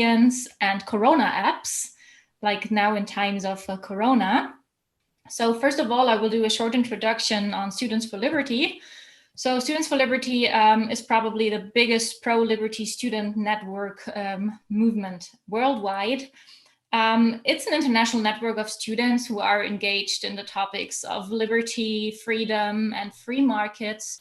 and Corona apps, like now in times of Corona. So first of all, I will do a short introduction on Students for Liberty. So Students for Liberty is probably the biggest pro-liberty student network movement worldwide. It's an international network of students who are engaged in the topics of liberty, freedom, and free markets.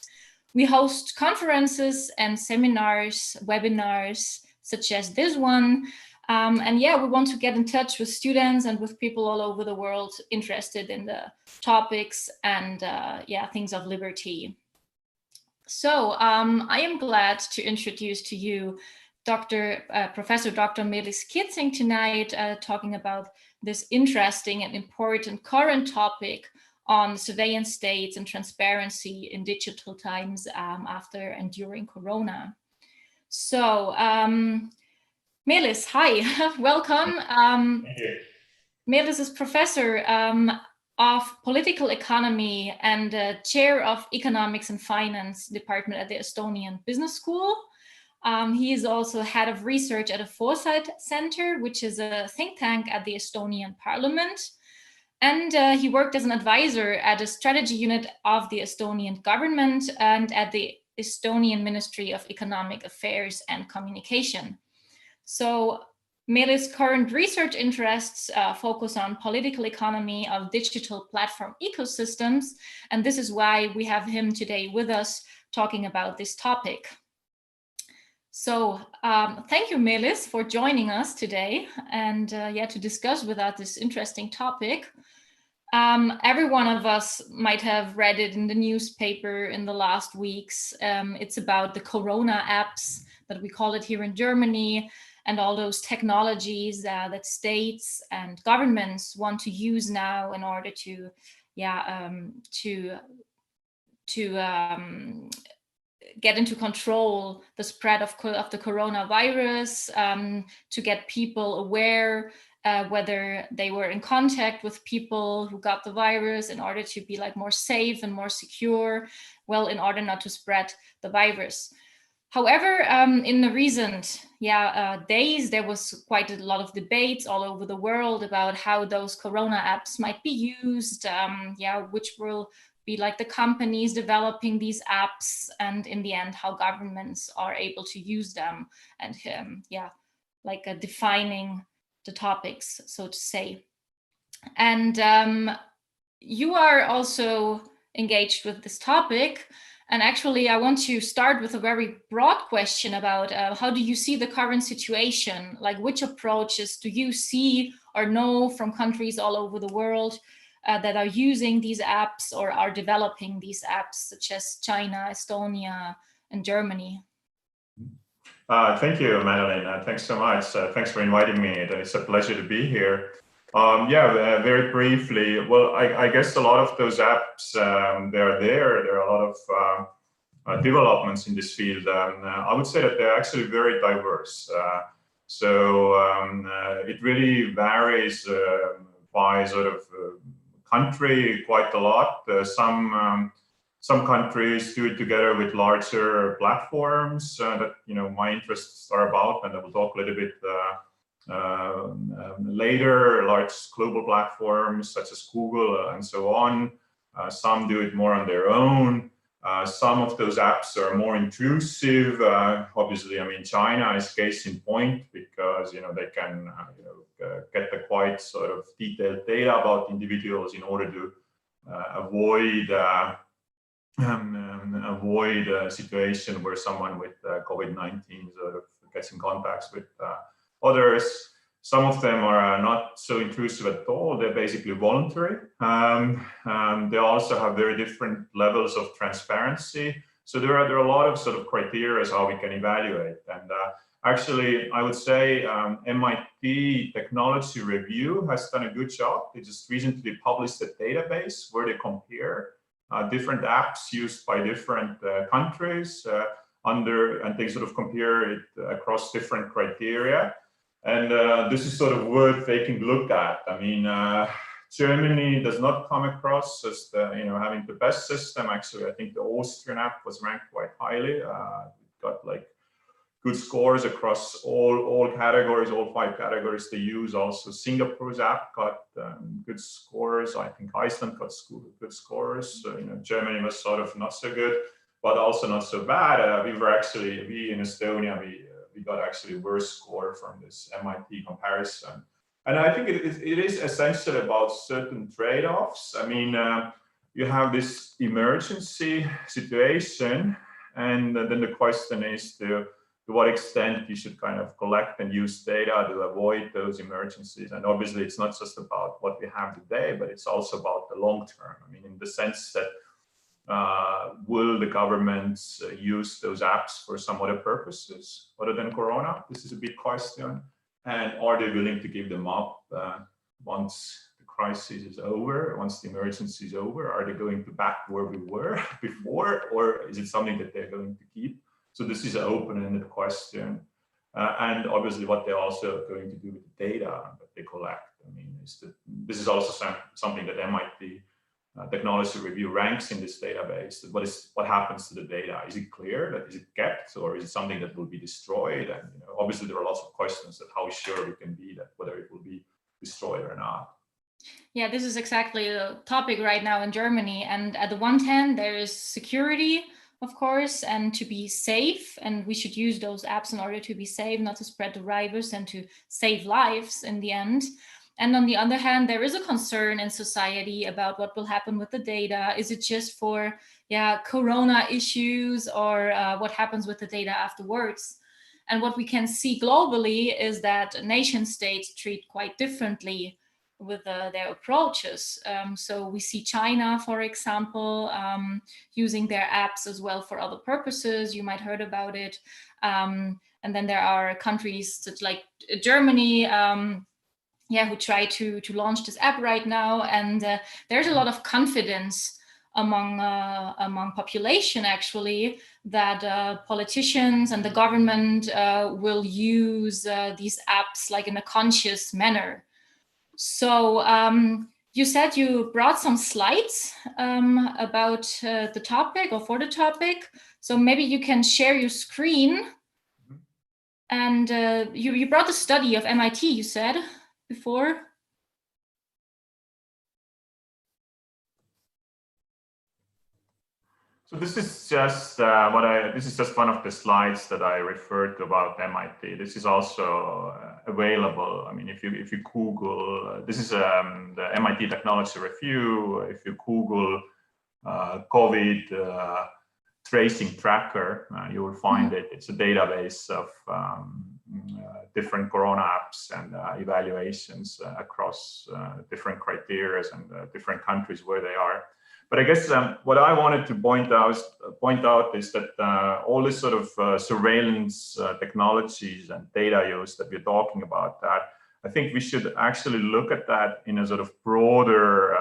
We host conferences and seminars, webinars, such as this one. And yeah, we want to get in touch with students and with people all over the world interested in the topics and yeah, things of liberty. So I am glad to introduce to you Professor Dr. Meelis tonight, talking about this interesting and important current topic on surveillance states and transparency in digital times after and during Corona. So Meelis, hi, welcome. Meelis is professor of political economy and chair of economics and finance department at the Estonian Business School. He is also head of research at a Foresight Center, which is a think tank at the Estonian Parliament. And he worked as an advisor at a strategy unit of the Estonian government and at the Estonian Ministry of Economic Affairs and Communication. So Meelis' current research interests focus on political economy of digital platform ecosystems. And this is why we have him today with us talking about this topic. So thank you, Meelis, for joining us today and yeah, to discuss with us this interesting topic. Every one of us might have read it in the newspaper in the last weeks. It's about the Corona apps that we call it here in Germany, and all those technologies that states and governments want to use now in order to, yeah, get into control the spread of the coronavirus, to get people aware whether they were in contact with people who got the virus in order to be like more safe and more secure, well, in order not to spread the virus. However, in the recent days, there was quite a lot of debates all over the world about how those Corona apps might be used, which will be like the companies developing these apps, and in the end, how governments are able to use them, and defining the topics, so to say. And you are also engaged with this topic. And actually, I want to start with a very broad question about how do you see the current situation? Like, which approaches do you see or know from countries all over the world that are using these apps or are developing these apps, such as China, Estonia, and Germany? Thank you, Madeline. Thanks so much. Thanks for inviting me. It's a pleasure to be here. Very briefly, well, I guess a lot of those apps, they're there. There are a lot of developments in this field. I would say that they're actually very diverse. It really varies by sort of country quite a lot. Some countries do it together with larger platforms that my interests are about, and I will talk a little bit later, large global platforms such as Google and so on. Some do it more on their own. Some of those apps are more intrusive. Obviously, I mean, China is case in point because they can get the quite sort of detailed data about individuals in order to avoid a situation where someone with COVID-19 sort of gets in contact with others. Some of them are not so intrusive at all. They're basically voluntary. They also have very different levels of transparency. So there are a lot of sort of criteria how we can evaluate. And actually, I would say MIT Technology Review has done a good job. They just recently published a database where they compare different apps used by different countries and they sort of compare it across different criteria. And this is sort of worth taking a look at. I mean, Germany does not come across as having the best system. Actually, I think the Austrian app was ranked quite highly. It got like good scores across all categories, all 5 categories they use. Also, Singapore's app got good scores. I think Iceland got good scores. Germany was sort of not so good, but also not so bad. We in Estonia, we got actually worse score from this MIT comparison. And I think it is essentially about certain trade-offs. I mean, you have this emergency situation, and then the question is to what extent you should kind of collect and use data to avoid those emergencies. And obviously, it's not just about what we have today, but it's also about the long term. I mean, in the sense that will the governments use those apps for some other purposes other than Corona? This is a big question. And are they willing to give them up once the crisis is over, once the emergency is over? Are they going to back where we were before, or is it something that they're going to keep? So this is an open-ended question. And obviously what they're also going to do with the data that they collect. I mean, this is also something that MIT Technology Review ranks in this database. What happens to the data? Is it clear that is it kept, or is it something that will be destroyed? And obviously there are lots of questions that how sure we can be that whether it will be destroyed or not. Yeah, this is exactly the topic right now in Germany. And at the one hand, there is security, of course, and to be safe. And we should use those apps in order to be safe, not to spread the virus and to save lives in the end. And on the other hand, there is a concern in society about what will happen with the data. Is it just for Corona issues, or what happens with the data afterwards? And what we can see globally is that nation states treat quite differently with their approaches. So we see China, for example, using their apps as well for other purposes. You might heard about it. And then there are countries such like Germany, who try to launch this app right now. And there's a lot of confidence among population, actually, that politicians and the government will use these apps like in a conscious manner. So you said you brought some slides about the topic or for the topic. So maybe you can share your screen. And you brought a study of MIT, you said before. So this is just this is just one of the slides that I referred to about MIT. This is also available. I mean, if you Google, this is the MIT Technology Review. If you Google COVID tracing tracker, you will find it. It's a database of different Corona apps and evaluations across different criteria and different countries where they are. But I guess what I wanted to point out is that all this sort of surveillance technologies and data use that we're talking about, that I think we should actually look at that in a sort of broader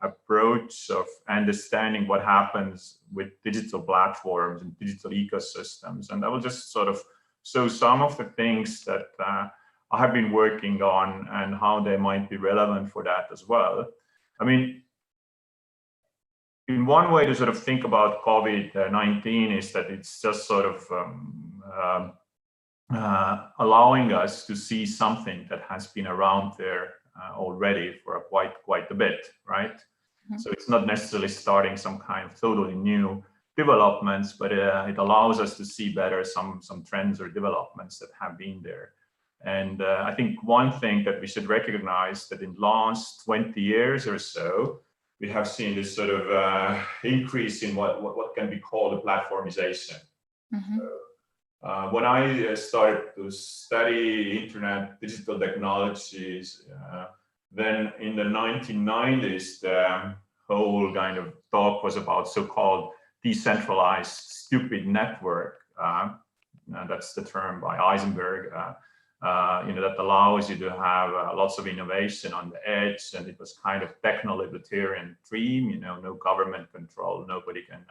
approach of understanding what happens with digital platforms and digital ecosystems. And I will just sort of show some of the things that I have been working on and how they might be relevant for that as well. I mean, in one way to sort of think about COVID-19 is that it's just sort of allowing us to see something that has been around there already for quite a bit, right? Mm-hmm. So it's not necessarily starting some kind of totally new developments, but it allows us to see better some trends or developments that have been there. And I think one thing that we should recognize that in the last 20 years or so, we have seen this sort of increase in what can be called a platformization. Mm-hmm. So, when I started to study internet digital technologies, then in the 1990s, the whole kind of talk was about so-called decentralized stupid network. That's the term by Eisenberg. That allows you to have lots of innovation on the edge, and it was kind of techno-libertarian dream, no government control, nobody can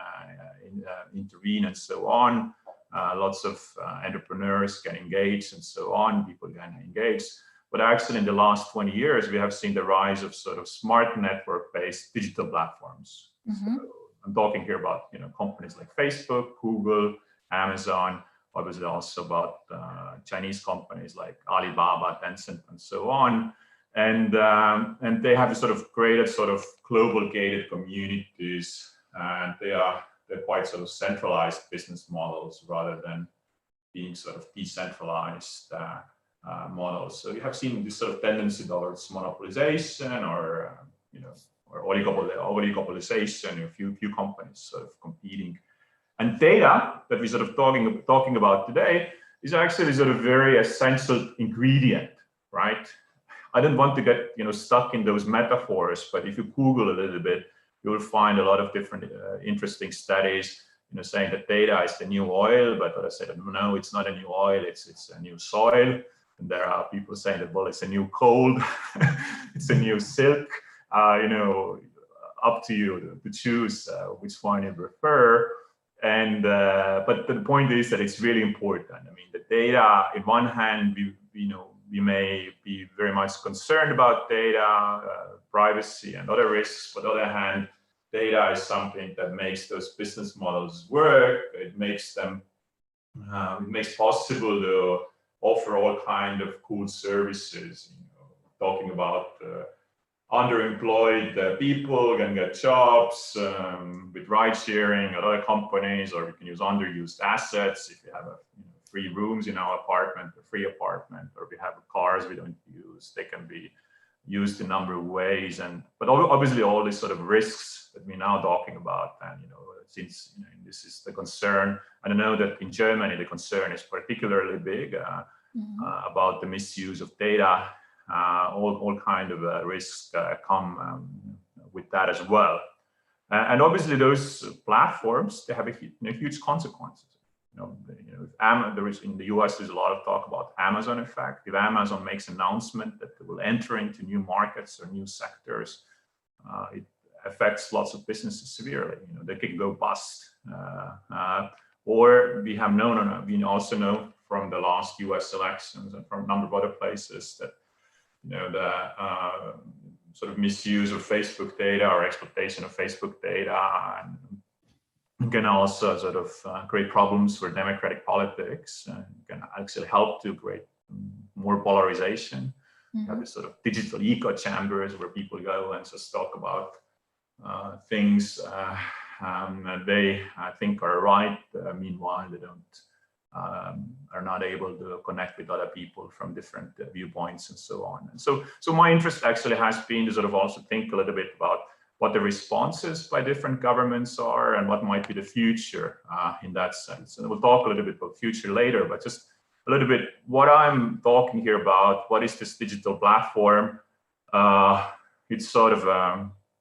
intervene and so on. Lots of entrepreneurs can engage and so on, people can engage. But actually in the last 20 years, we have seen the rise of sort of smart network-based digital platforms. Mm-hmm. So I'm talking here about companies like Facebook, Google, Amazon, obviously also about Chinese companies like Alibaba, Tencent, and so on. And they have sort of created sort of global gated communities, and they're quite sort of centralized business models rather than being sort of decentralized models. So you have seen this sort of tendency towards monopolization or or oligopolization, a few companies sort of competing. And data that we're sort of talking about today is actually sort of very essential ingredient, right? I don't want to get stuck in those metaphors, but if you Google a little bit, you will find a lot of different interesting studies, saying that data is the new oil, but what I said, no, it's not a new oil, it's a new soil. And there are people saying that, well, it's a new gold, it's a new silk, up to you to choose which one you prefer. And but the point is that it's really important. I mean, the data, in one hand, we may be very much concerned about data, privacy and other risks. But on the other hand, data is something that makes those business models work. It makes them, it makes possible to offer all kind of cool services. Talking about underemployed people can get jobs with ride sharing at other companies, or we can use underused assets. If you have free rooms in our apartment, a free apartment, or we have cars we don't use, they can be used in a number of ways. But obviously all these sort of risks that we're now talking about, and since this is the concern, and I know that in Germany the concern is particularly big about the misuse of data. All kind of risks come with that as well, and obviously those platforms, they have a huge consequences. If there is, in the US, there's a lot of talk about Amazon effect. If Amazon makes an announcement that they will enter into new markets or new sectors, it affects lots of businesses severely. They can go bust. Or we have known, we also know from the last US elections and from a number of other places that the sort of misuse of Facebook data or exploitation of Facebook data and can also sort of create problems for democratic politics and can actually help to create more polarization. You have this sort of digital echo chambers where people go and just talk about things that they think are right. Meanwhile, they are not able to connect with other people from different viewpoints and so on. And so my interest actually has been to sort of also think a little bit about what the responses by different governments are and what might be the future in that sense. And we'll talk a little bit about future later, but just a little bit what I'm talking here about. What is this digital platform? It's sort of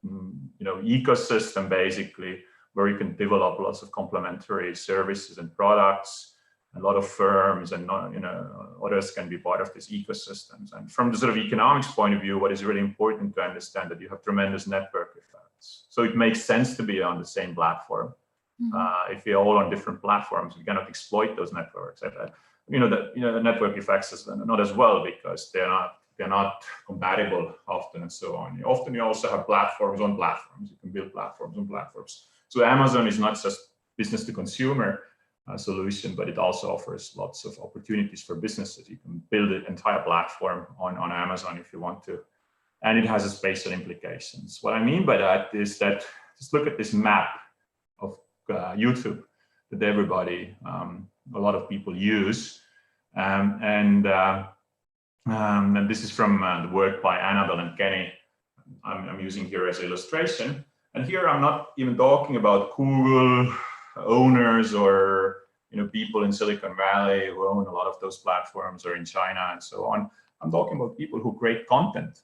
ecosystem basically, where you can develop lots of complementary services and products. A lot of firms and others can be part of these ecosystems. And from the sort of economics point of view, what is really important to understand that you have tremendous network effects. So it makes sense to be on the same platform. If you're all on different platforms, you cannot exploit those networks. The network effects is not as well because they're not compatible often and so on. Often you also have platforms on platforms. You can build platforms on platforms. So Amazon is not just business to consumer solution, but it also offers lots of opportunities for businesses. You can build an entire platform on Amazon if you want to, and it has a spatial implications. What I mean by that is that just look at this map of YouTube that everybody, a lot of people use, and this is from the work by Annabelle and Kenny. I'm using here as illustration, and here I'm not even talking about Google owners or people in Silicon Valley who own a lot of those platforms, or in China and so on. I'm talking about people who create content,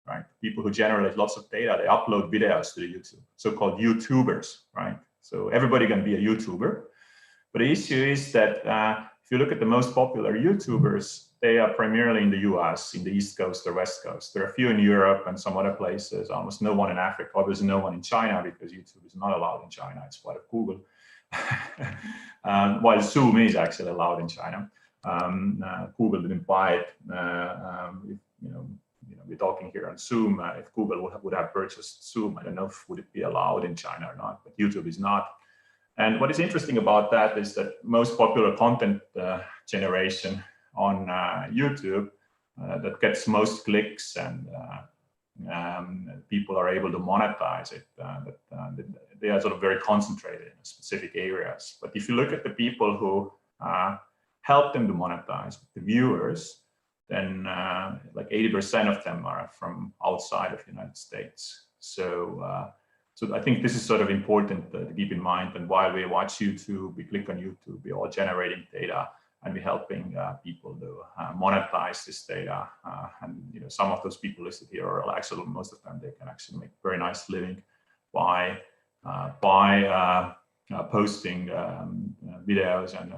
right? People who generate lots of data. They upload videos to the YouTube, so-called YouTubers, right? So everybody can be a YouTuber, but the issue is that if you look at the most popular YouTubers, they are primarily in the US, in the East Coast or West Coast. There are a few in Europe and some other places, almost no one in Africa, obviously no one in China because YouTube is not allowed in China, it's part of Google. While Zoom is actually allowed in China. Google didn't buy it. We're talking here on Zoom. If Google would have purchased Zoom, I don't know if would it be allowed in China or not, but YouTube is not. And what is interesting about that is that most popular content generation on YouTube that gets most clicks and people are able to monetize it, they are sort of very concentrated in specific areas. But if you look at the people who help them to monetize, the viewers, then like 80% of them are from outside of the United States. So I think this is sort of important to keep in mind. And while we watch YouTube, we click on YouTube, we're all generating data, and we're helping people to monetize this data. And some of those people listed here are actually, most of them, they can actually make very nice living by posting videos and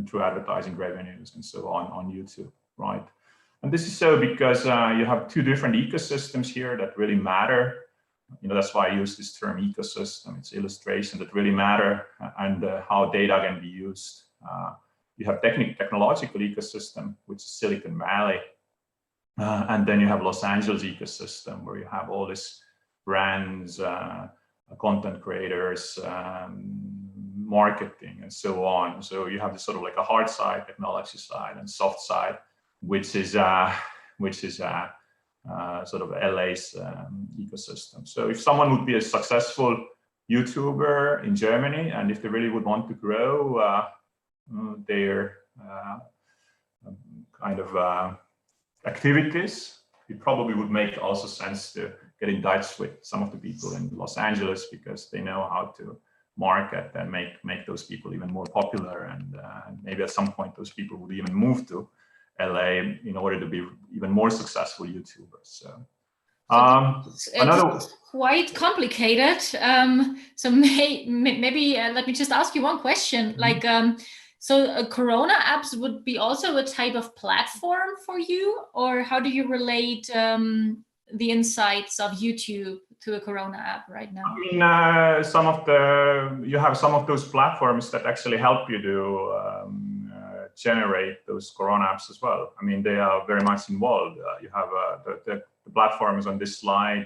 through advertising revenues and so on YouTube, right? And this is so because you have two different ecosystems here that really matter. That's why I use this term ecosystem. It's illustration that really matter and how data can be used. You have technological ecosystem, which is Silicon Valley. And then you have Los Angeles ecosystem, where you have all these brands, content creators, marketing, and so on. So you have this sort of like a hard side, technology side, and soft side, which is sort of LA's ecosystem. So if someone would be a successful YouTuber in Germany, and if they really would want to grow their kind of activities, it probably would make also sense to get in touch with some of the people in Los Angeles, because they know how to market and make those people even more popular, and maybe at some point those people would even move to LA in order to be even more successful YouTubers. So it's quite complicated. So maybe let me just ask you one question. Like, so Corona apps would be also a type of platform for you, or how do you relate the insights of YouTube to a Corona app right now? I mean, you have some of those platforms that actually help you to generate those Corona apps as well. I mean, they are very much involved. You have the platforms on this slide.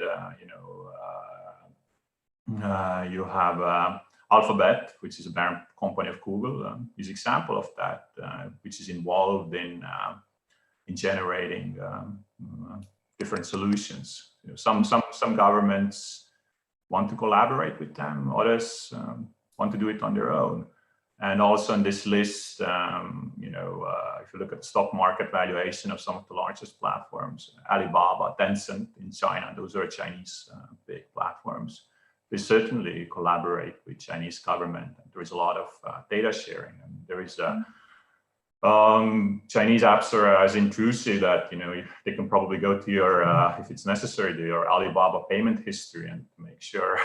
You have Alphabet, which is a parent company of Google, is an example of that, which is involved in generating different solutions. Some governments want to collaborate with them, others want to do it on their own. And also in this list, if you look at the stock market valuation of some of the largest platforms, Alibaba, Tencent in China, those are Chinese big platforms. They certainly collaborate with Chinese government. There is a lot of data sharing, and there is Chinese apps are as intrusive that they can probably go to your, if it's necessary, to your Alibaba payment history and make sure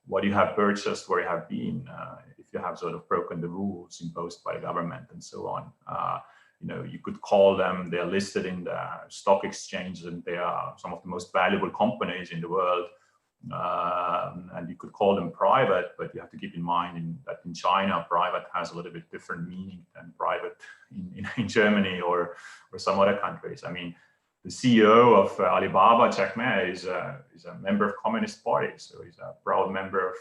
what you have purchased, where you have been, if you have sort of broken the rules imposed by the government and so on. You could call them, they're listed in the stock exchange, and they are some of the most valuable companies in the world. And you could call them private, but you have to keep in mind that in China, private has a little bit different meaning than private in Germany or some other countries. I mean, the CEO of Alibaba, Jack Ma, is a member of Communist Party, so he's a proud member of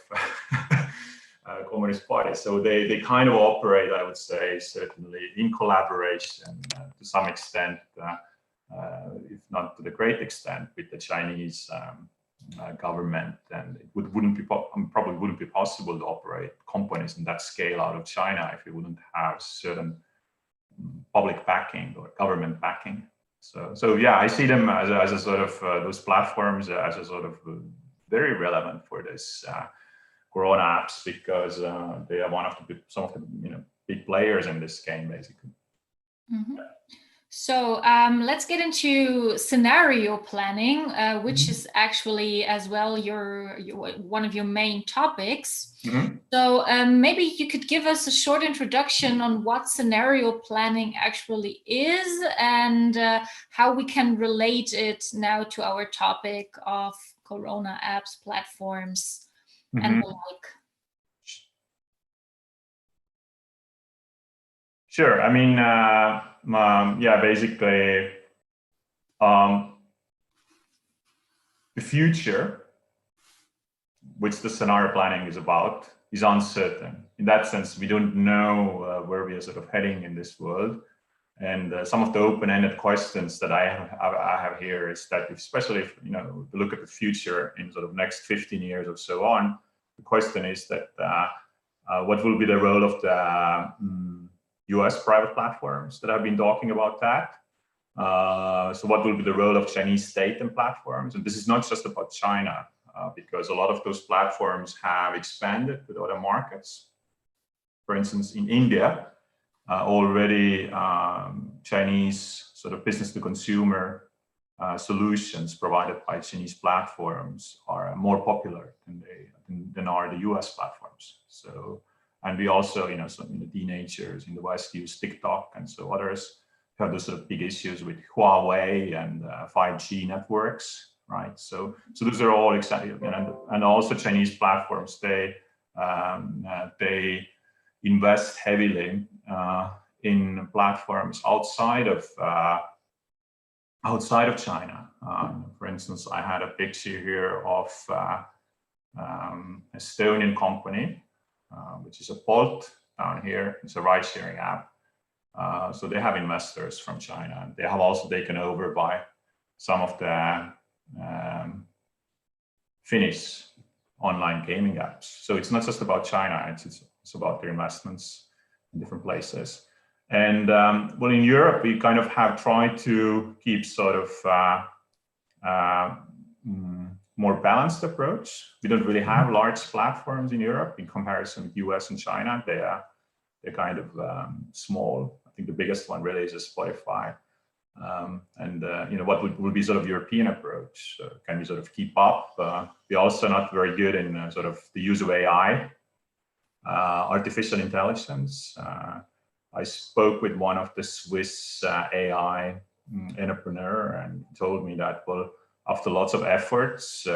Communist Party. So they kind of operate, I would say, certainly in collaboration to some extent, if not to the great extent, with the Chinese government. And it probably wouldn't be possible to operate companies in that scale out of China if you wouldn't have certain public backing or government backing. So yeah, I see them as a sort of those platforms as a sort of very relevant for this Corona apps, because they are some of the big players in this game, basically. Mm-hmm. So let's get into scenario planning, which is actually as well one of your main topics. Mm-hmm. So maybe you could give us a short introduction on what scenario planning actually is and how we can relate it now to our topic of Corona apps, platforms, and the like. Sure. I mean, yeah, basically, the future, which the scenario planning is about, is uncertain. In that sense, we don't know where we are sort of heading in this world. And some of the open-ended questions that I have here is that, especially if you look at the future in sort of next 15 years or so on, the question is that what will be the role of the US private platforms that have been talking about that? So what will be the role of Chinese state and platforms? And this is not just about China, because a lot of those platforms have expanded with other markets. For instance, in India, already Chinese sort of business to consumer solutions provided by Chinese platforms are more popular than are the US platforms. So, and we also, some teenagers in the West use TikTok, and so others have those sort of big issues with Huawei and 5G networks, right? So those are all exciting, and also Chinese platforms, they invest heavily in platforms outside of China. For instance, I had a picture here of Estonian company, which is a Folgt down here. It's a ride-sharing app. So they have investors from China, and they have also taken over by some of the Finnish online gaming apps. So it's not just about China, it's about their investments in different places. And well, in Europe, we kind of have tried to keep sort of more balanced approach. We don't really have large platforms in Europe in comparison with US and China. They're kind of small. I think the biggest one really is a Spotify. And what would be sort of European approach? Can we sort of keep up? We're also not very good in sort of the use of AI, artificial intelligence. I spoke with one of the Swiss AI entrepreneur, and he told me that, well, after lots of efforts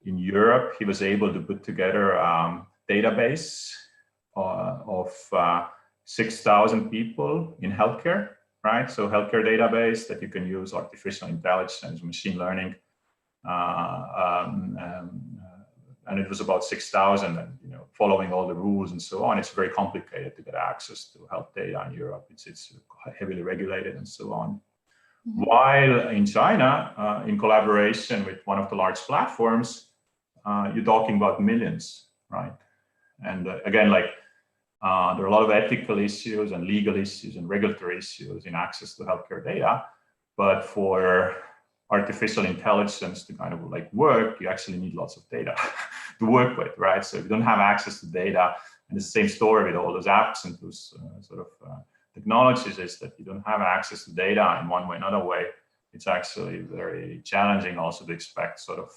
in Europe, he was able to put together a database of 6,000 people in healthcare, right? So healthcare database that you can use artificial intelligence, machine learning, and it was about 6,000, and following all the rules and so on. It's very complicated to get access to health data in Europe. It's heavily regulated and so on. Mm-hmm. While in China, in collaboration with one of the large platforms, you're talking about millions, right? And again, like there are a lot of ethical issues and legal issues and regulatory issues in access to healthcare data, but for artificial intelligence to kind of like work, you actually need lots of data to work with, right? So if you don't have access to data, and it's the same story with all those apps and those sort of technologies, is that you don't have access to data in one way or another way. It's actually very challenging also to expect sort of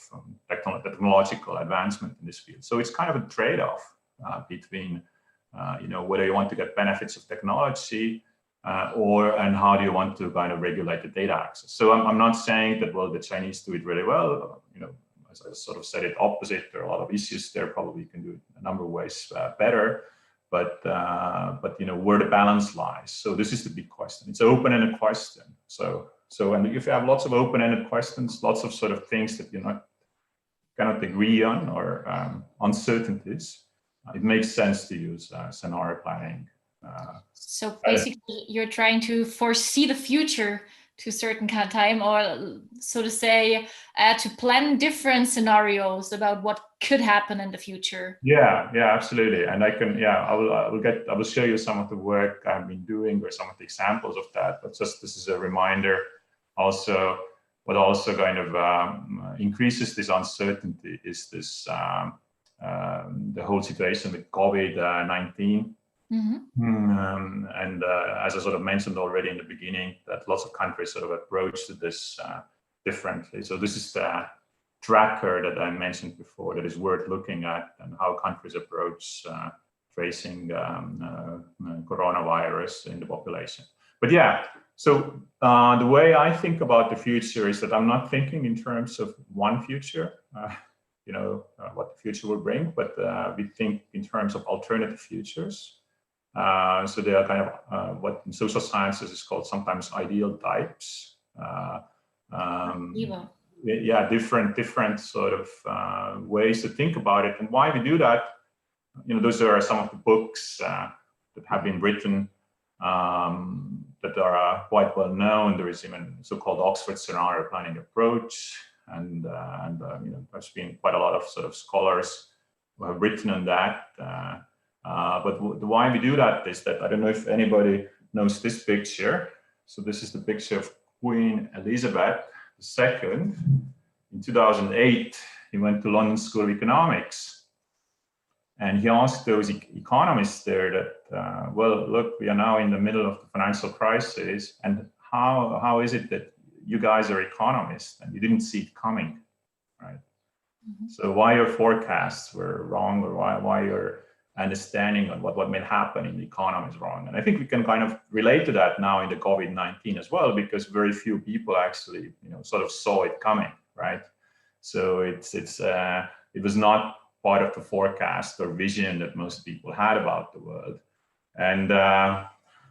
technological advancement in this field. So it's kind of a trade-off between whether you want to get benefits of technology and how do you want to kind of regulate the data access. So I'm not saying that, well, the Chinese do it really well. As I sort of said it opposite, there are a lot of issues there. Probably you can do it in a number of ways better, but where the balance lies. So this is the big question. It's an open-ended question. So and if you have lots of open-ended questions, lots of sort of things that you cannot agree on, or uncertainties, it makes sense to use scenario planning. So basically, you're trying to foresee the future to a certain kind of time, or so to say, to plan different scenarios about what could happen in the future. Yeah, absolutely. And I can, I will show you some of the work I've been doing, or some of the examples of that. But just this is a reminder. Also, what also kind of increases this uncertainty is this the whole situation with COVID-19. Mm-hmm. And as I sort of mentioned already in the beginning, that lots of countries sort of approached this differently. So this is the tracker that I mentioned before that is worth looking at, and how countries approach tracing coronavirus in the population. But so the way I think about the future is that I'm not thinking in terms of one future, what the future will bring, but we think in terms of alternative futures. So they are kind of what in social sciences is called sometimes ideal types. Different sort of ways to think about it. And why we do that those are some of the books that have been written that are quite well known. There is even so-called Oxford scenario planning approach, and there's been quite a lot of sort of scholars who have written on that. But why we do that is that I don't know if anybody knows this picture. So this is the picture of Queen Elizabeth II. In 2008, he went to London School of Economics, and he asked those economists there that, well, look, we are now in the middle of the financial crisis, and how is it that you guys are economists and you didn't see it coming, right? Mm-hmm. So why your forecasts were wrong, or why your understanding on what may happen in the economy is wrong. And I think we can kind of relate to that now in the COVID-19 as well, because very few people actually, sort of saw it coming, right? So it was not part of the forecast or vision that most people had about the world. And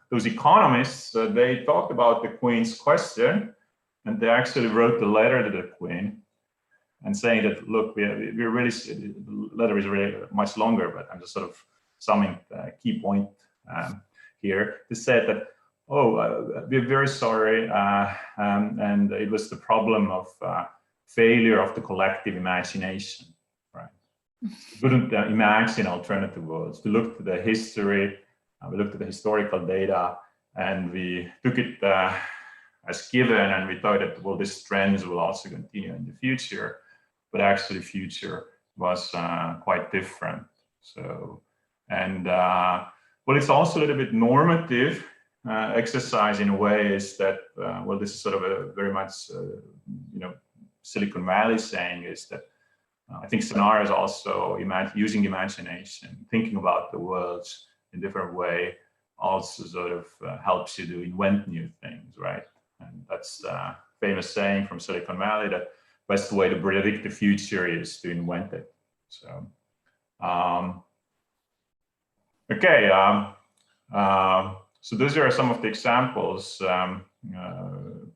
those economists, they talked about the Queen's question, and they actually wrote the letter to the Queen and saying that, look, we're really, the letter is really much longer, but I'm just sort of summing the key point here. They said that, we're very sorry, and it was the problem of failure of the collective imagination, right? We couldn't imagine alternative worlds. We looked at the history, we looked at the historical data, and we took it as given, and we thought that, well, these trends will also continue in the future. But actually, future was quite different. So, and well, it's also a little bit normative exercise in a way, is that well, this is sort of a very much Silicon Valley saying, is that I think scenarios also using imagination, thinking about the worlds in a different way, also sort of helps you to invent new things, right? And that's the famous saying from Silicon Valley that best way to predict the future is to invent it. So, okay. So those are some of the examples,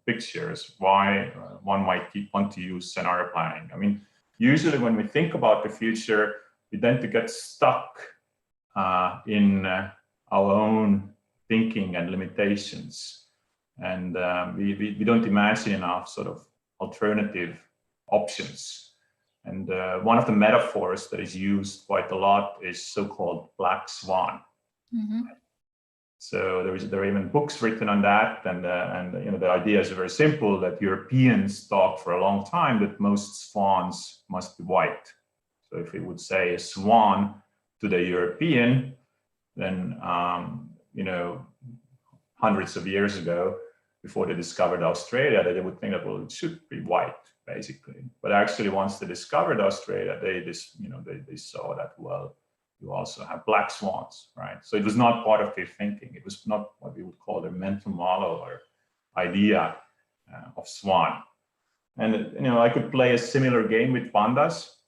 pictures, why one might want to use scenario planning. I mean, usually when we think about the future, we tend to get stuck in our own thinking and limitations. And we don't imagine enough sort of alternative options. And one of the metaphors that is used quite a lot is so-called black swan. Mm-hmm. So there are even books written on that, and the idea is very simple, that Europeans thought for a long time that most swans must be white. So if we would say a swan to the European, then hundreds of years ago, before they discovered Australia, they would think that, well, it should be white, basically. But actually, once they discovered Australia, they saw that, well, you also have black swans, right? So it was not part of their thinking. It was not what we would call their mental model or idea of swan. And I could play a similar game with pandas,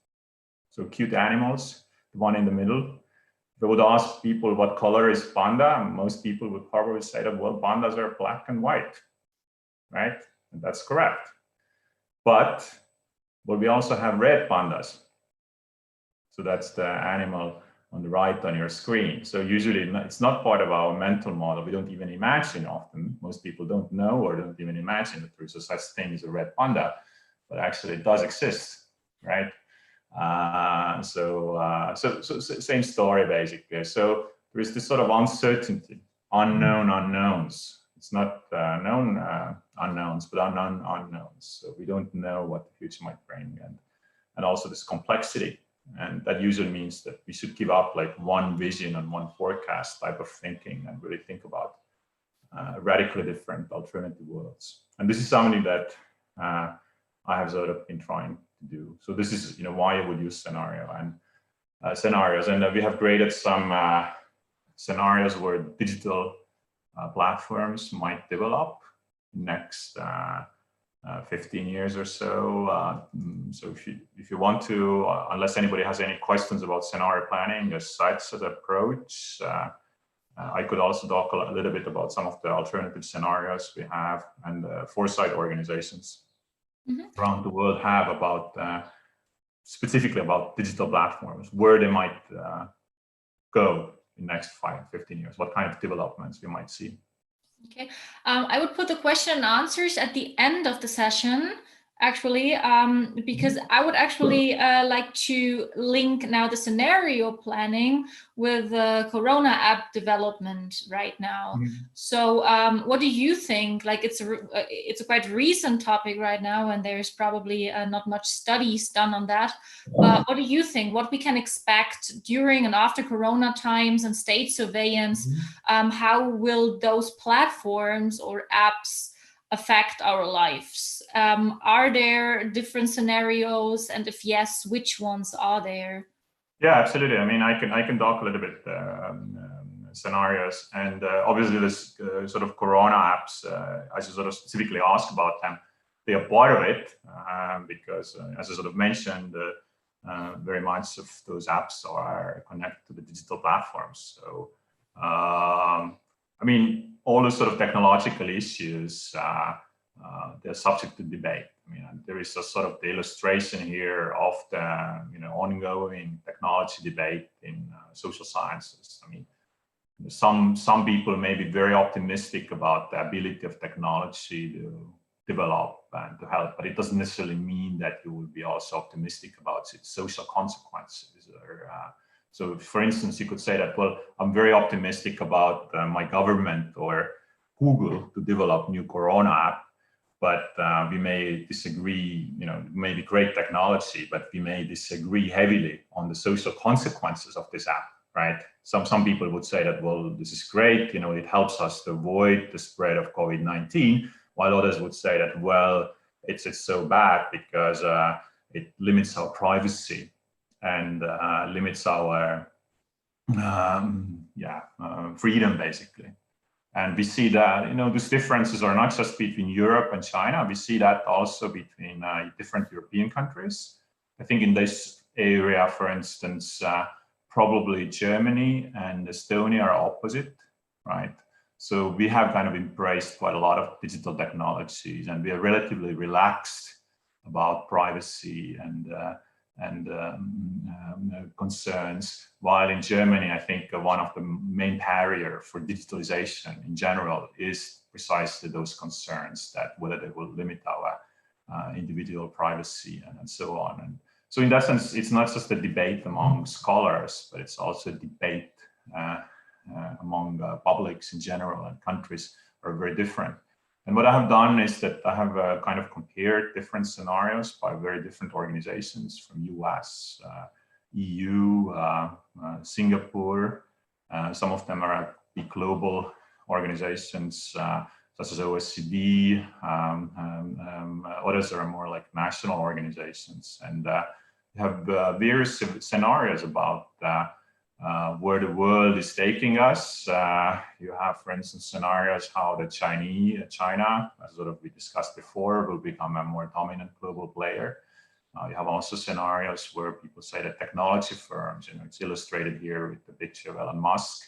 so cute animals, the one in the middle. If I would ask people what color is panda, most people would probably say that, well, pandas are black and white, right? And that's correct. But we also have red pandas. So that's the animal on the right on your screen. So usually it's not part of our mental model. We don't even imagine often. Most people don't know or don't even imagine that there is a such thing as a red panda, but actually it does exist, right? So same story basically. So there is this sort of uncertainty, unknown unknowns. It's not known unknowns, but unknown unknowns. So we don't know what the future might bring, and also this complexity. And that usually means that we should give up like one vision and one forecast type of thinking and really think about radically different alternative worlds. And this is something that I have sort of been trying to do. So this is why I would use scenarios. And we have created some scenarios where digital platforms might develop next 15 years or so. So if you want to, unless anybody has any questions about scenario planning as such as approach, I could also talk a little bit about some of the alternative scenarios we have and foresight organizations around the world have about specifically about digital platforms, where they might go in the next 5-15 years? What kind of developments we might see? Okay, I would put the question and answers at the end of the session, actually, because I would actually like to link now the scenario planning with the Corona app development right now. So what do you think? Like, it's a quite recent topic right now, and there's probably not much studies done on that. But what do you think? What we can expect during and after Corona times and state surveillance? How will those platforms or apps affect our lives? Are there different scenarios, and if yes, which ones are there? Yeah, absolutely. I mean, I can talk a little bit scenarios, and obviously this sort of Corona apps, as you sort of specifically asked about them, they are part of it because, as I sort of mentioned, very much of those apps are connected to the digital platforms. So, I mean, all the sort of technological issues, they're subject to debate. I mean, there is a sort of the illustration here of the ongoing technology debate in social sciences. I mean, some people may be very optimistic about the ability of technology to develop and to help, but it doesn't necessarily mean that you will be also optimistic about its social consequences. So, for instance, you could say that, well, I'm very optimistic about my government or Google to develop new Corona app, but we may disagree, it may be great technology, but we may disagree heavily on the social consequences of this app, right? Some people would say that, well, this is great, it helps us to avoid the spread of COVID-19, while others would say that, well, it's so bad because it limits our privacy and limits our freedom, basically. And we see that, these differences are not just between Europe and China. We see that also between different European countries. I think in this area, for instance, probably Germany and Estonia are opposite, right? So we have kind of embraced quite a lot of digital technologies, and we are relatively relaxed about privacy and concerns, while in Germany, I think one of the main barrier for digitalization in general is precisely those concerns that whether they will limit our individual privacy and so on. And so in that sense, it's not just a debate among scholars, but it's also a debate among publics in general, and countries are very different. And what I have done is that I have kind of compared different scenarios by very different organizations from US, EU, Singapore. Some of them are big global organizations such as OECD. Others are more like national organizations. And we have various scenarios about where the world is taking us. You have, for instance, scenarios how the China, as sort of we discussed before, will become a more dominant global player. You have also scenarios where people say that technology firms, it's illustrated here with the picture of Elon Musk,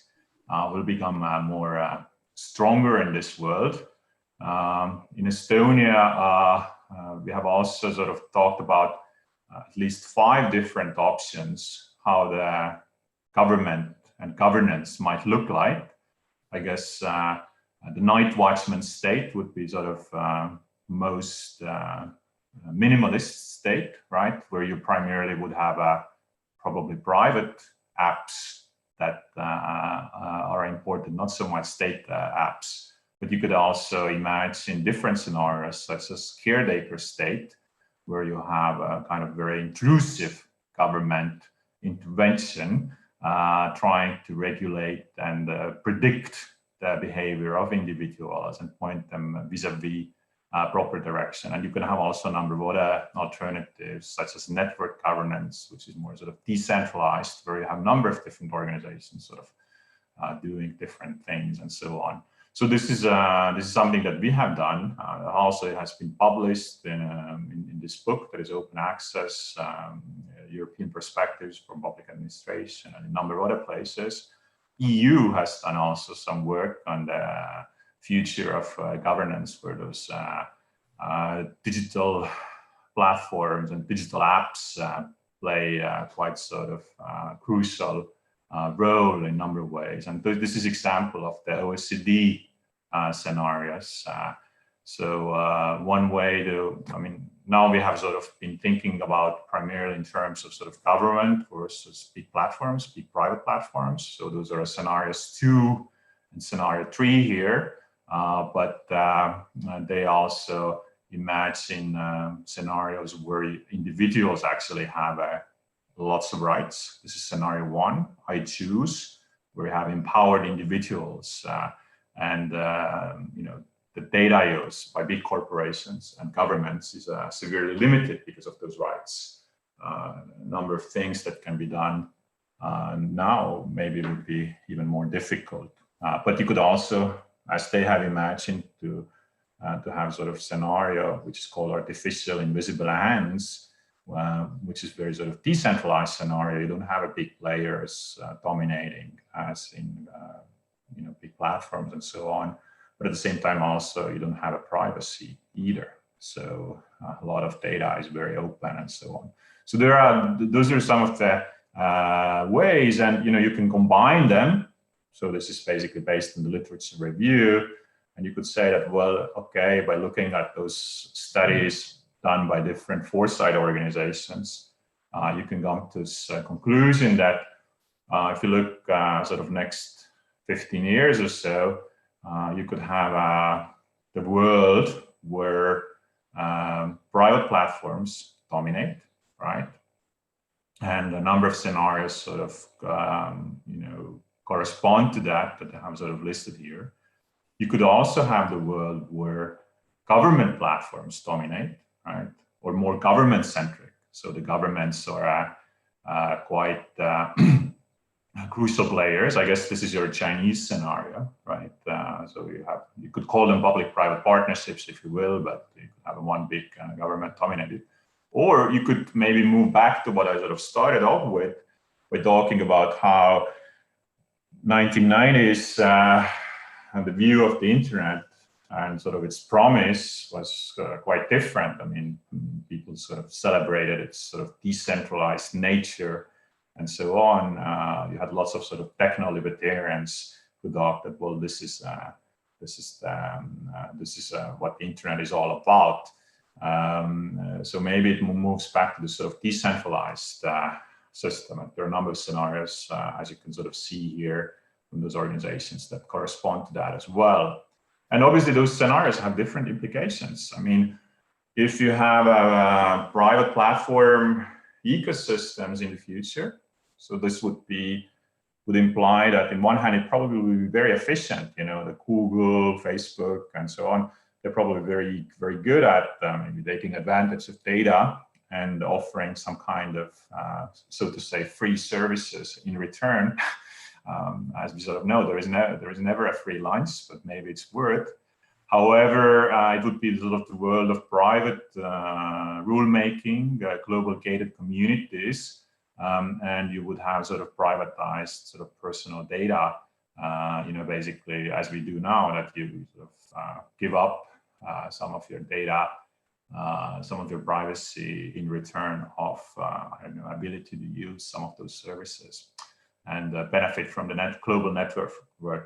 will become more stronger in this world. In Estonia, we have also sort of talked about at least 5 different options how the government and governance might look like. I guess the night watchman state would be sort of most minimalist state, right? Where you primarily would have probably private apps that are important, not so much state apps. But you could also imagine different scenarios, such as caretaker state, where you have a kind of very intrusive government intervention trying to regulate and predict the behavior of individuals and point them vis-a-vis proper direction. And you can have also a number of other alternatives, such as network governance, which is more sort of decentralized, where you have a number of different organizations sort of doing different things and so on. So this is something that we have done. Also, it has been published in this book that is open access, European Perspectives from Public Administration, and a number of other places. EU has done also some work on the future of governance, where those digital platforms and digital apps play quite sort of crucial role in a number of ways. And this is example of the OECD scenarios. So one way to, I mean, now we have sort of been thinking about primarily in terms of sort of government versus big platforms, big private platforms. So those are scenarios 2 and scenario 3 here, but they also imagine scenarios where individuals actually have lots of rights. This is scenario 1, I choose, where we have empowered individuals and you know, the data use by big corporations and governments is severely limited because of those rights. A number of things that can be done now maybe would be even more difficult. But you could also, as they have imagined, to have sort of scenario which is called artificial invisible hands, which is very sort of decentralized scenario. You don't have big players dominating as in you know, big platforms and so on. But at the same time, also, you don't have a privacy either. So a lot of data is very open and so on. So those are some of the ways, and you know, you can combine them. So this is basically based on the literature review. And you could say that, well, okay, by looking at those studies done by different foresight organizations, you can come to this conclusion that if you look sort of next 15 years or so, you could have the world where private platforms dominate, right? And a number of scenarios sort of, you know, correspond to that I have sort of listed here. You could also have the world where government platforms dominate, right? Or more government-centric. So the governments are quite crucial players. I guess this is your Chinese scenario, right? So you could call them public-private partnerships, if you will, but you could have one big government dominated. Or you could maybe move back to what I sort of started off with by talking about how 1990s and the view of the internet and sort of its promise was quite different. I mean, people sort of celebrated its sort of decentralized nature and so on. You had lots of sort of techno-libertarians who thought that, well, this is what the internet is all about. So maybe it moves back to the sort of decentralized system. And there are a number of scenarios, as you can sort of see here, from those organizations that correspond to that as well. And obviously those scenarios have different implications. I mean, if you have a private platform ecosystems in the future, so this would imply that in one hand, it probably will be very efficient, you know, the Google, Facebook, and so on. They're probably very, very good at maybe taking advantage of data and offering some kind of, so to say, free services in return. As we sort of know, there is never a free lunch, but maybe it's worth. However, it would be sort of the world of private rulemaking, global gated communities, and you would have sort of privatized sort of personal data, you know, basically as we do now, that you sort of give up some of your data, some of your privacy in return of I don't know, ability to use some of those services and benefit from the global network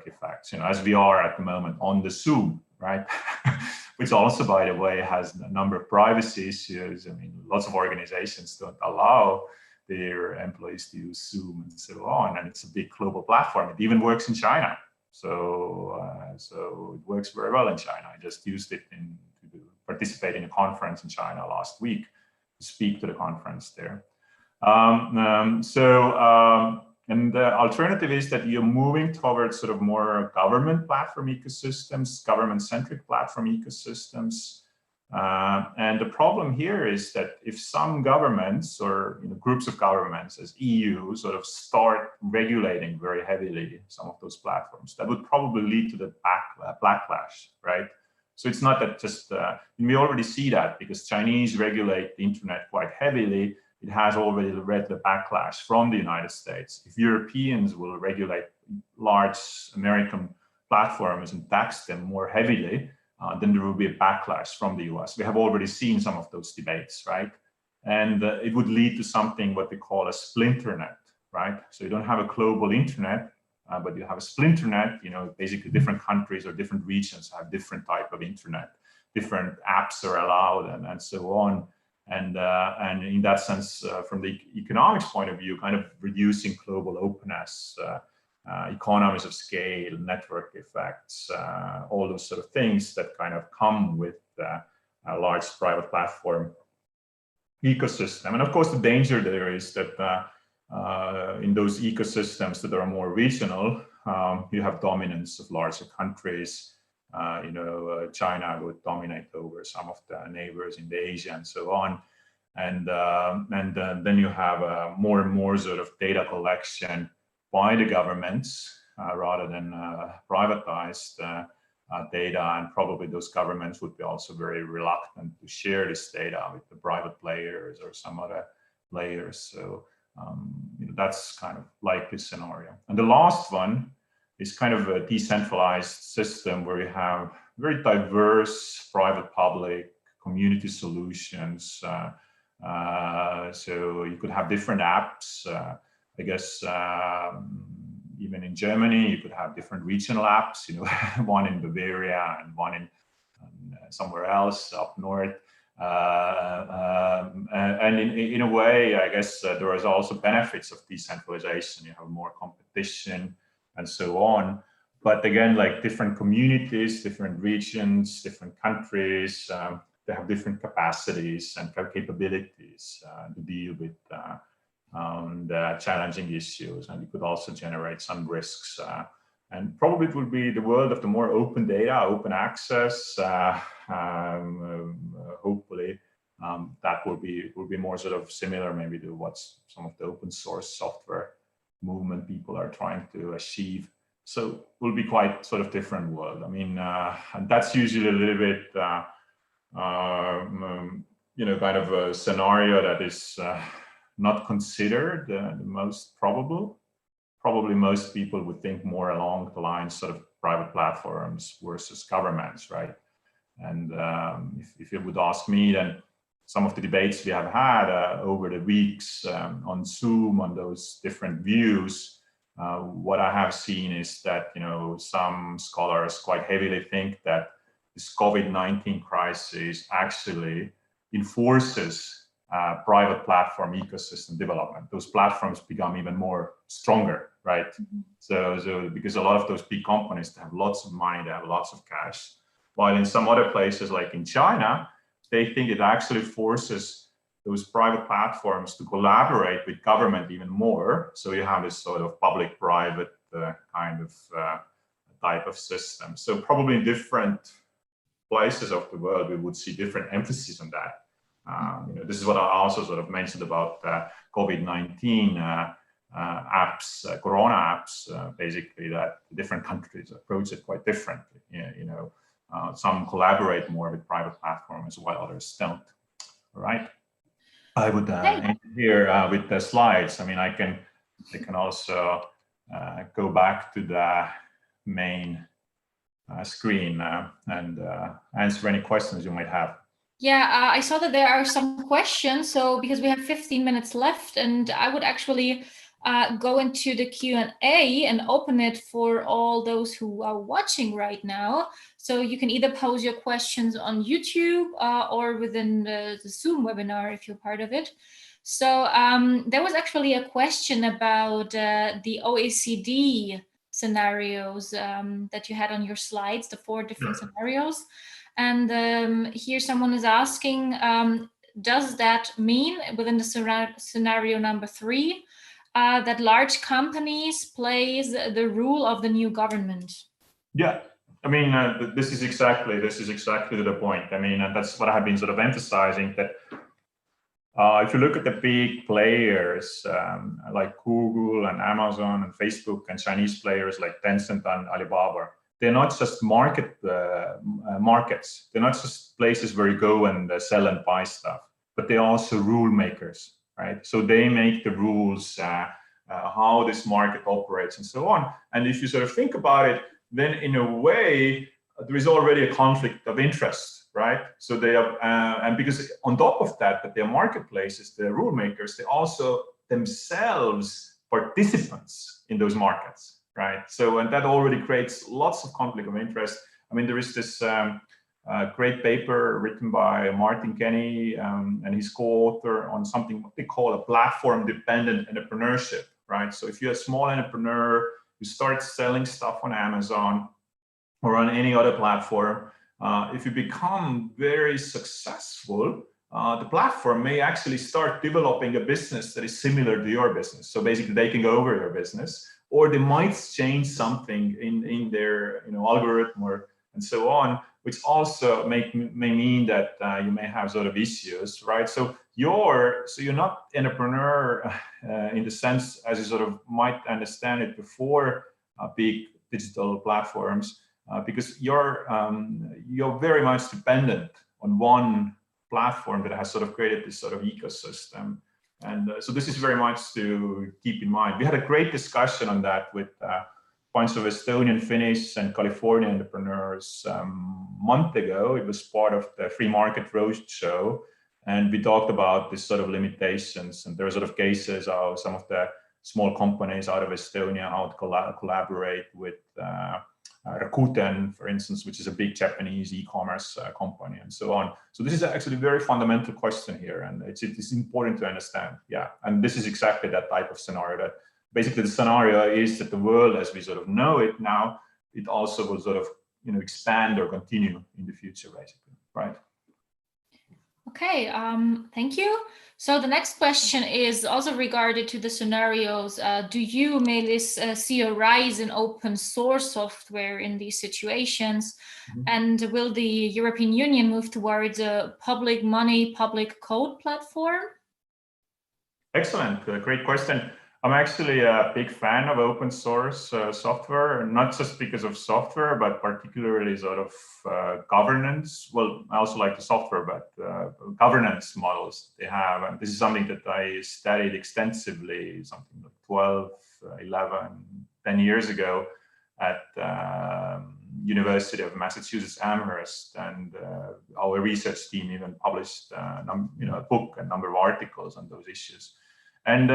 effects, you know, as we are at the moment on the Zoom, right? Which also, by the way, has a number of privacy issues. I mean, lots of organizations don't allow their employees to use Zoom and so on, and it's a big global platform. It even works in China, so it works very well in China. I just used it to participate in a conference in China last week to speak to the conference there. And the alternative is that you're moving towards sort of more government platform ecosystems, government-centric platform ecosystems. And the problem here is that if some governments or groups of governments as EU sort of start regulating very heavily some of those platforms, that would probably lead to the backlash, right? So it's not that just, we already see that because Chinese regulate the internet quite heavily. It has already led the backlash from the United States. If Europeans will regulate large American platforms and tax them more heavily, then there will be a backlash from the US. We have already seen some of those debates, right? And it would lead to something what we call a splinternet. right? So you don't have a global internet, but you have a splinternet. Basically different countries or different regions have different type of internet, different apps are allowed, and so on. And in that sense, from the economics point of view, kind of reducing global openness, economies of scale, network effects, all those sort of things that kind of come with a large private platform ecosystem. And of course, the danger there is that in those ecosystems that are more regional, you have dominance of larger countries. China would dominate over some of the neighbors in Asia and so on. And then you have more and more sort of data collection by the governments rather than privatized data, and probably those governments would be also very reluctant to share this data with the private players or some other players. So that's kind of likely scenario. And the last one is kind of a decentralized system where you have very diverse private, public, community solutions. So you could have different apps. I guess even in Germany, you could have different regional apps, one in Bavaria and one in somewhere else up north. And in a way, I guess there is also benefits of decentralization. You have more competition and so on. But again, like different communities, different regions, different countries, they have different capacities and capabilities to deal with the challenging issues, and you could also generate some risks. And probably it will be the world of the more open data, open access. Hopefully, that will be more sort of similar maybe to what's some of the open source software movement people are trying to achieve. So it will be quite sort of different world. I mean, and that's usually a little bit, kind of a scenario that is not considered the most probable. Probably most people would think more along the lines sort of private platforms versus governments, right? And if you would ask me, then some of the debates we have had over the weeks on Zoom on those different views, what I have seen is that, some scholars quite heavily think that this COVID-19 crisis actually enforces private platform ecosystem development. Those platforms become even more stronger, right? Mm-hmm. So because a lot of those big companies, they have lots of money, they have lots of cash, while in some other places like in China, they think it actually forces those private platforms to collaborate with government even more. So you have this sort of public-private kind of type of system. So probably in different places of the world, we would see different emphasis on that. This is what I also sort of mentioned about COVID-19 apps, Corona apps, basically that different countries approach it quite differently. Some collaborate more with private platforms while others don't. All right. I would end here with the slides. I mean, I can also go back to the main screen and answer any questions you might have. Yeah, I saw that there are some questions. So because we have 15 minutes left, and I would actually go into the Q&A and open it for all those who are watching right now. So you can either pose your questions on YouTube or within the Zoom webinar if you're part of it. So there was actually a question about the OECD scenarios that you had on your slides, the 4 different scenarios. And here someone is asking, does that mean within the scenario number 3 that large companies plays the rule of the new government? Yeah, I mean, this is exactly the point. I mean, and that's what I have been sort of emphasizing, that if you look at the big players like Google and Amazon and Facebook, and Chinese players like Tencent and Alibaba, they're not just markets. They're not just places where you go and sell and buy stuff, but they're also rule makers, right? So they make the rules, how this market operates and so on. And if you sort of think about it, then in a way, there is already a conflict of interest, right? So they have, and because on top of that, that they're marketplaces, they're rule makers, they also themselves participants in those markets, right? So, and that already creates lots of conflict of interest. I mean, there is this great paper written by Martin Kenny and his co-author on something what they call a platform-dependent entrepreneurship, right? So if you're a small entrepreneur, you start selling stuff on Amazon or on any other platform, if you become very successful, the platform may actually start developing a business that is similar to your business. So basically they can go over your business, or they might change something in their algorithm and so on, which also may mean that you may have sort of issues, right? So you're not an entrepreneur in the sense as you sort of might understand it before big digital platforms, because you're very much dependent on one platform that has sort of created this sort of ecosystem. And so this is very much to keep in mind. We had a great discussion on that with a bunch of Estonian, Finnish, and California entrepreneurs a month ago. It was part of the Free Market Roadshow. And we talked about this sort of limitations. And there are sort of cases of some of the small companies out of Estonia, how to collaborate with Rakuten, for instance, which is a big Japanese e-commerce company, and so on. So this is actually a very fundamental question here, and it's important to understand. Yeah, and this is exactly that type of scenario. That basically the scenario is that the world, as we sort of know it now, it also will sort of expand or continue in the future, basically, right? Okay, thank you. So the next question is also regarded to the scenarios. Do you, Meelis, see a rise in open source software in these situations? Mm-hmm. And will the European Union move towards a public money, public code platform? Excellent, great question. I'm actually a big fan of open source software, not just because of software, but particularly sort of governance. Well, I also like the software, but governance models they have. And this is something that I studied extensively, something like 12, 11, 10 years ago at University of Massachusetts Amherst. And our research team even published a book, a number of articles on those issues. And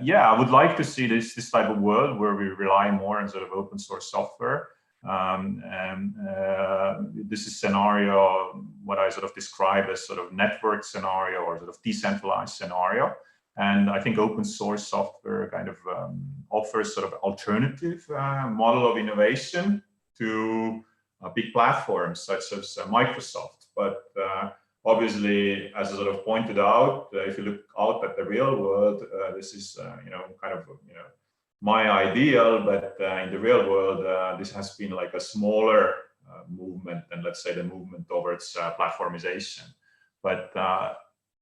yeah, I would like to see this type of world where we rely more on sort of open source software. This is scenario, what I sort of describe as sort of network scenario or sort of decentralized scenario. And I think open source software kind of offers sort of alternative model of innovation to big platforms such as Microsoft. But obviously, as I sort of pointed out, if you look out at the real world, this is kind of my ideal, but in the real world, this has been like a smaller movement than, let's say, the movement towards platformization. But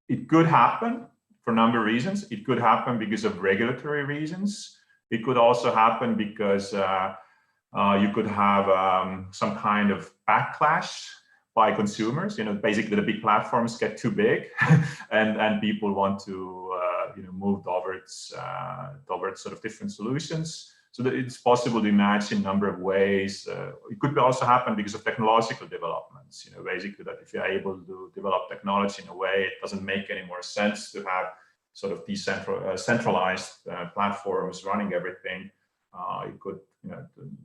it could happen for a number of reasons. It could happen because of regulatory reasons. It could also happen because you could have some kind of backlash by consumers. Basically the big platforms get too big and people want to move towards sort of different solutions. So that it's possible to imagine a number of ways. It could also happen because of technological developments. Basically that if you're able to develop technology in a way, it doesn't make any more sense to have sort of centralized platforms running everything. It could,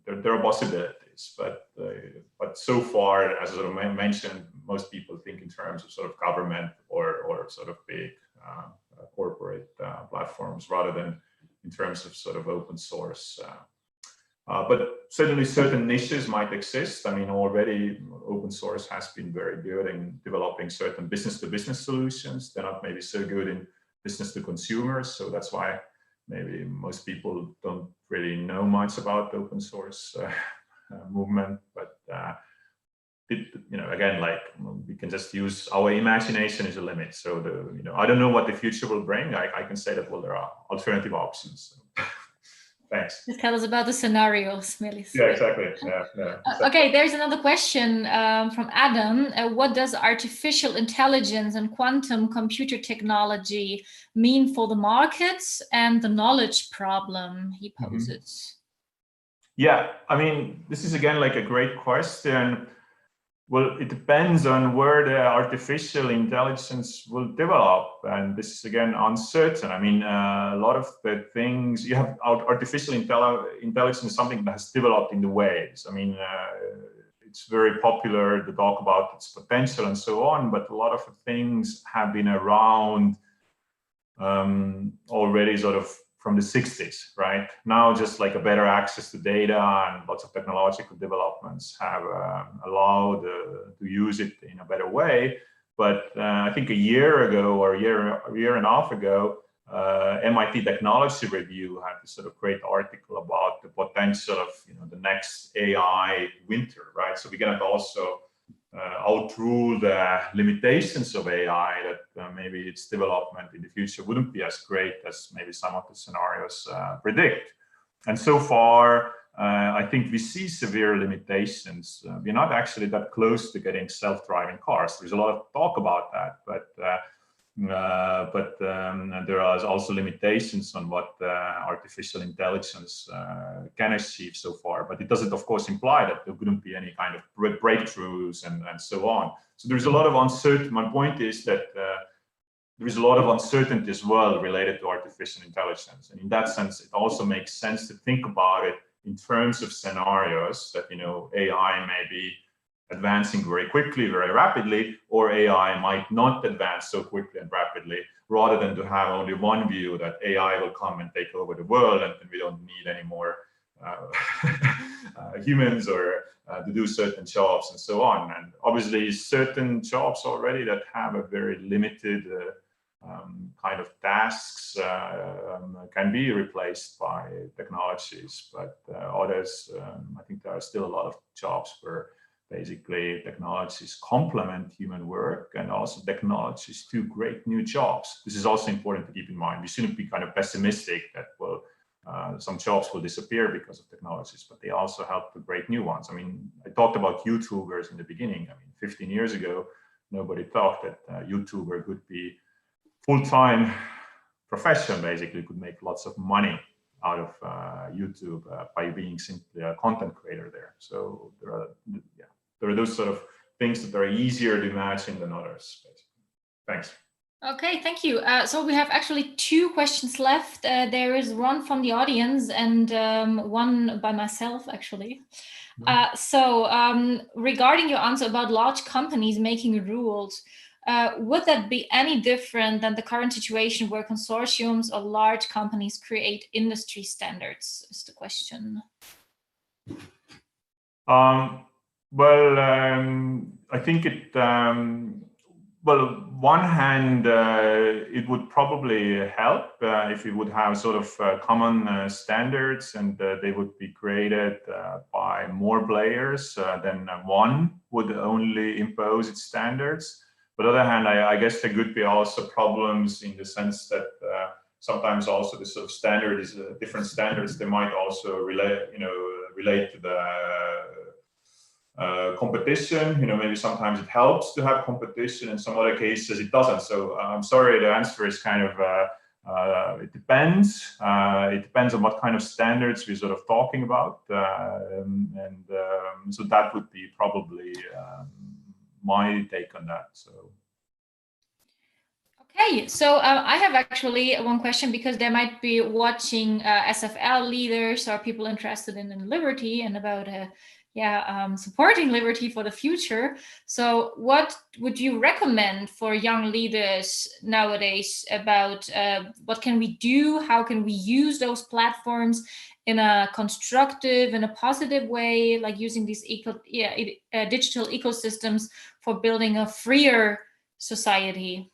there are possibilities, but so far, as I sort of mentioned, most people think in terms of sort of government or sort of big corporate platforms rather than in terms of sort of open source. But certainly certain niches might exist. I mean, already open source has been very good in developing certain business-to-business solutions. They're not maybe so good in business-to-consumers, so that's why maybe most people don't really know much about the open source movement, but again, like we can just use our imagination as a limit. So I don't know what the future will bring. I can say that, well, there are alternative options. Thanks. Just tell us about the scenarios, Meelis. Yeah, exactly. Yeah, exactly. Okay, there's another question from Adam. What does artificial intelligence and quantum computer technology mean for the markets and the knowledge problem he poses? Yeah, I mean, this is again like a great question. Well, it depends on where the artificial intelligence will develop, and this is again uncertain. I mean, a lot of the things you have artificial intelligence is something that has developed in the waves. I mean, it's very popular to talk about its potential and so on, but a lot of things have been around already sort of from the 60s, right? Now, just like a better access to data and lots of technological developments have allowed to use it in a better way. But I think a year ago or a year and a half ago, MIT Technology Review had this sort of great article about the potential of the next AI winter, right? So we cannot also outrule the limitations of AI, that maybe its development in the future wouldn't be as great as maybe some of the scenarios predict. And so far, I think we see severe limitations. We're not actually that close to getting self-driving cars. There's a lot of talk about that, but there are also limitations on what artificial intelligence can achieve so far. But it doesn't, of course, imply that there wouldn't be any kind of breakthroughs and so on. So there's a lot of uncertainty. My point is that there is a lot of uncertainty as well related to artificial intelligence. And in that sense, it also makes sense to think about it in terms of scenarios that, AI may be advancing very quickly, very rapidly, or AI might not advance so quickly and rapidly, rather than to have only one view that AI will come and take over the world and we don't need any more humans or to do certain jobs and so on. And obviously certain jobs already that have a very limited kind of tasks can be replaced by technologies, but others, I think there are still a lot of jobs where basically technologies complement human work, and also technologies do great new jobs. This is also important to keep in mind. We shouldn't be kind of pessimistic that, well, some jobs will disappear because of technologies, but they also help to create new ones. I mean, I talked about YouTubers in the beginning. I mean, 15 years ago, nobody thought that a YouTuber could be full-time profession, basically could make lots of money out of YouTube by being simply a content creator there. So there are those sort of things that are easier to imagine than others, basically. Thanks. Okay, thank you. So we have actually 2 questions left. There is one from the audience and one by myself, actually. Regarding your answer about large companies making rules, would that be any different than the current situation where consortiums or large companies create industry standards, is the question. I think it, well, one hand, it would probably help if we would have sort of common standards, and they would be created by more players than one would only impose its standards. But on the other hand, I guess there could be also problems in the sense that sometimes also the sort of standard is different standards. They might also relate to the competition. Maybe sometimes it helps to have competition. In some other cases, it doesn't. So I'm sorry, the answer is kind of it depends. It depends on what kind of standards we're sort of talking about, so that would be probably my take on that. So. Okay, so I have actually one question, because they might be watching SFL leaders or people interested in liberty and about supporting liberty for the future. So what would you recommend for young leaders nowadays about what can we do? How can we use those platforms in a constructive, in a positive way, like using these digital ecosystems for building a freer society?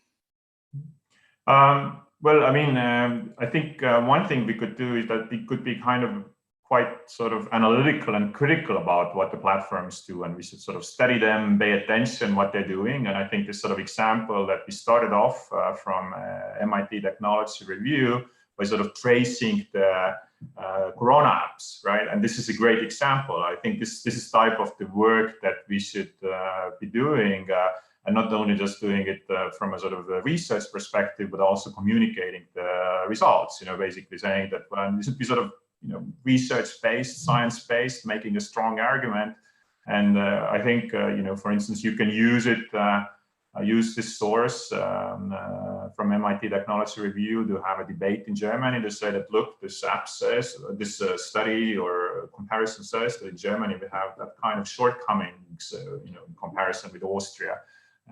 Well, I mean, I think one thing we could do is that we could be kind of quite sort of analytical and critical about what the platforms do, and we should sort of study them, pay attention what they're doing. And I think this sort of example that we started off from MIT Technology Review by sort of tracing the Corona apps, right? And this is a great example. I think this is type of the work that we should be doing, and not only just doing it from a sort of a research perspective, but also communicating the results. Basically saying that this should be sort of research-based, science-based, making a strong argument And I think, for instance, you can use it, use this source from MIT Technology Review to have a debate in Germany to say that, look, this app says, this study or comparison says that in Germany we have that kind of shortcomings, in comparison with Austria,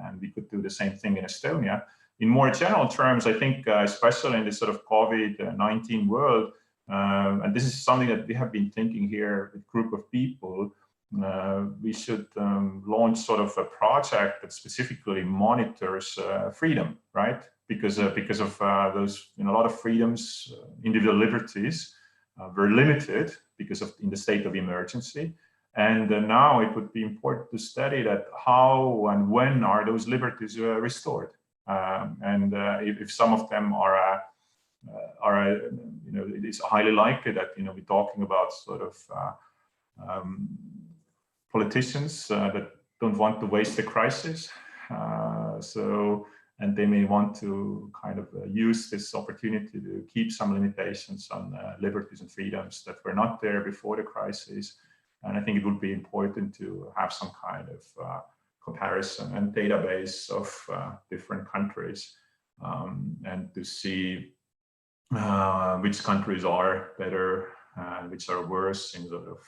and we could do the same thing in Estonia. In more general terms, I think, especially in this sort of COVID-19 world, and this is something that we have been thinking here with a group of people, we should launch sort of a project that specifically monitors freedom, right? Because of those, a lot of freedoms, individual liberties were limited because of in the state of emergency. And now it would be important to study that how and when are those liberties restored. And if some of them are it is highly likely that, we're talking about sort of politicians that don't want to waste the crisis. And they may want to kind of use this opportunity to keep some limitations on liberties and freedoms that were not there before the crisis. And I think it would be important to have some kind of comparison and database of different countries and to see which countries are better and which are worse in sort of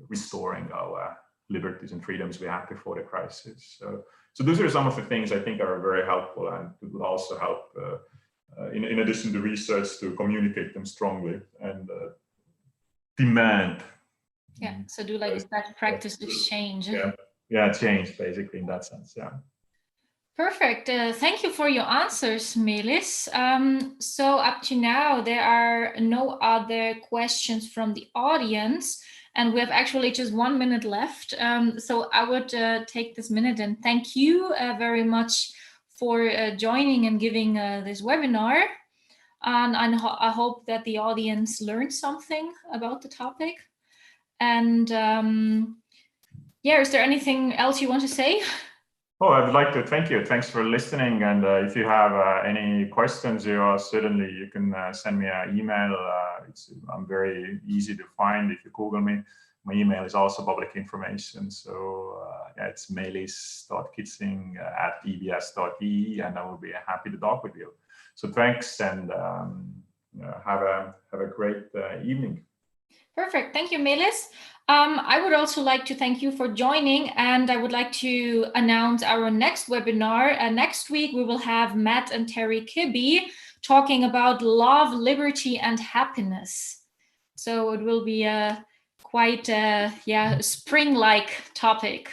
restoring our liberties and freedoms we had before the crisis. So those are some of the things I think are very helpful, and it will also help, in addition to research, to communicate them strongly and demand. Yeah, so do like best practice exchange. Yeah, change basically in that sense, yeah. Perfect. Thank you for your answers, Meelis. So up to now, there are no other questions from the audience, and we have actually just 1 minute left. So I would take this minute and thank you very much for joining and giving this webinar. And I hope that the audience learned something about the topic. And yeah, is there anything else you want to say? Oh, I'd like to thank you. Thanks for listening. And if you have any questions, certainly you can send me an email. I'm very easy to find if you Google me. My email is also public information. So yeah, it's meelis.kitzing@ebs.de, and I will be happy to talk with you. So thanks, and have a great evening. Perfect. Thank you, Meelis. I would also like to thank you for joining, and I would like to announce our next webinar. Next week, we will have Matt and Terry Kibbe talking about love, liberty, and happiness. So it will be a quite spring-like topic,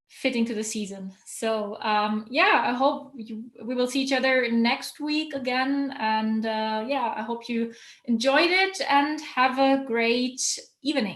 fitting to the season. So yeah, I hope we will see each other next week again. And yeah, I hope you enjoyed it and have a great evening.